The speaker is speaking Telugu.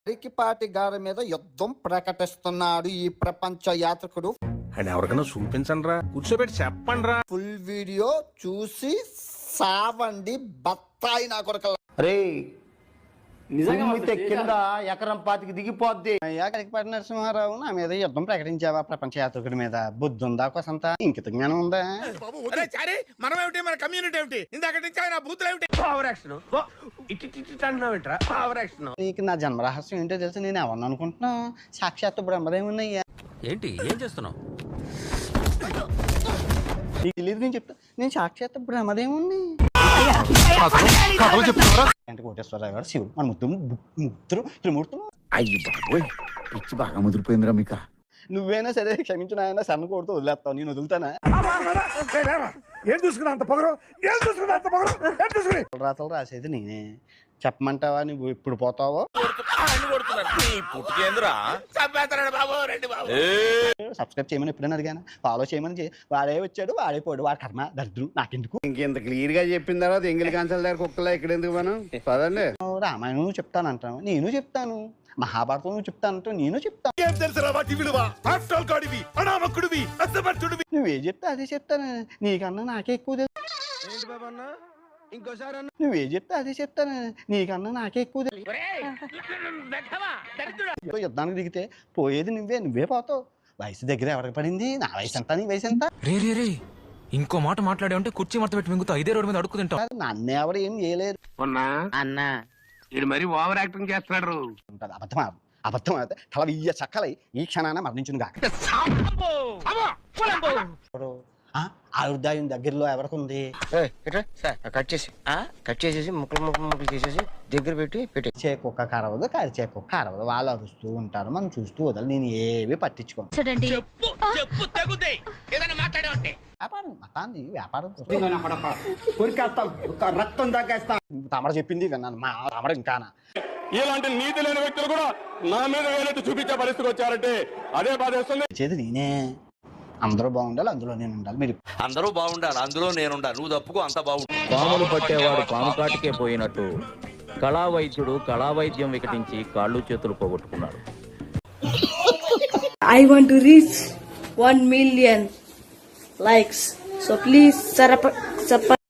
అరికిపాటి గారి మీద యుద్ధం ప్రకటిస్తున్నాడు ఈ ప్రపంచ యాత్రికుడు. అండ్ ఎవరికైనా చూపించండి రా, కూర్చోబెట్టి చెప్పండి రా. ఫుల్ వీడియో చూసి సావండి బత్తాయి నా కొరకల్లా. రే నిజంగా కింద ఎకరం పాతికి దిగిపోద్ది. అరికిపాటి నరసింహారావు నా మీద యుద్ధం ప్రకటించావా ప్రపంచ యాత్రికుడి మీద? బుద్ధి ఉందా కొసంత? ఇంకిత జ్ఞానం ఉందా? మన కమ్యూనిటీ ఏమిటి? ఇందాక నుంచి ఆయన బూతులు ఏమిటి? నీకు నా జన్మ రహస్యం ఏంటో తెలుసు. నేను ఎవరిని అనుకుంటున్నా? సాక్షాత్తు బ్రహ్మదేవున్నయ్యా. ఏంటి ఏం చేస్తున్నావు? నీకు తెలియదు, నేను చెప్తా. నేను సాక్షాత్తు బ్రహ్మదేవుణ్ణి. అంటే కోటేశ్వరరావు గారు శివుడు, మన ముగ్గురు త్రిమూర్తులు. అయ్యి బాబోయ్, పిచ్చి బాగా ముదిరిపోయిందిరా మీకు. నువ్వైనా సరే క్షమించిన ఆయన సన్న కొడుతూ వదిలేస్తావు, నేను వదులుతానా? రాతలు రాసేది నేనే. చెప్పమంటావా? నువ్వు ఇప్పుడు పోతావో? సబ్స్క్రైబ్ చేయమని ఎప్పుడైనా అడిగాను? ఫాలో చేయమని వాడే వచ్చాడు, వాడే పోడు, వాడు కర్మ దరిద్రం, నాకెందుకు? ఇంకెంత క్లియర్ గా చెప్పిన తర్వాత ఎంగిలి కాంచాల దగ్గర కుక్కలా ఇక్కడ ఎందుకు మనం పదండి. రామాయణం చెప్తానంటాను, నేను చెప్తాను. మహాభారతం నువ్వు చెప్తానంటూ నేను చెప్తాను. నువ్వే చెప్తా అదే చెప్తాను. నీకన్నా నాకే ఎక్కువ తెలుసు. నువ్వే చెప్తా అదే చెప్తాను. నీకన్నా నాకే ఎక్కువ తెలుసు. యుద్ధానికి దిగితే పోయేది నువ్వే పోతావు. వయసు దగ్గర ఎవరికి పడింది? నా వయసు ఎంత, నీ వయసు ఎంత? రే ఇంకో మాట మాట్లాడే ఉంటే కుర్చీ మడత పెట్టి మింగుతావు. ఇదే రోడ్డు మీద అడుక్కు తింటావు. నన్ను ఎవరు ఏం చేయలేరు అన్నా. ఇది మరి ఓవర్ యాక్టింగ్ చేస్తున్నాడు. అబద్ధం అయితే తల వెయ్య చక్కలై ఈ క్షణాన మరణించును గాక. ఆయుర్దాయం దగ్గరలో ఎవరికి ఉంది? కట్ చేసేసి ముక్కలు చేసేసి దగ్గర పెట్టి చే కుక్క కరవదు, కరిచే కుక్క కరవదు. వాళ్ళు అరుస్తూ ఉంటారు, మనం చూస్తూ వదలు. నేను ఏవి పట్టించుకోను. వ్యాపారం మతాన్ని వ్యాపారం రక్తం తగ్గేస్తా. తమడ చెప్పింది విన్నాను. మా తమడ ఇంకానా? ఇలాంటి నీతి లేని వ్యక్తులు కూడా నా మీద వేలెత్తి చూపించే పరిస్థితికి వచ్చారంటే అదే బాధేస్తుంది. చేది నేనే. అందరూ బాగుండాలి, అందులో నేను ఉండాలి. మీరు అందరూ బాగుండాలి, అందులో నేనుండాలి. నువ్వు తప్పుకో, అంత బాగుంటుంది. పాములు పట్టేవాడు పాము కాటికే పోయినట్టు కళా వైద్యుడు కళా వైద్యం వికటించి కాళ్ళు చేతులు పోగొట్టుకున్నాడు. I want to reach 1 million likes. So please subscribe.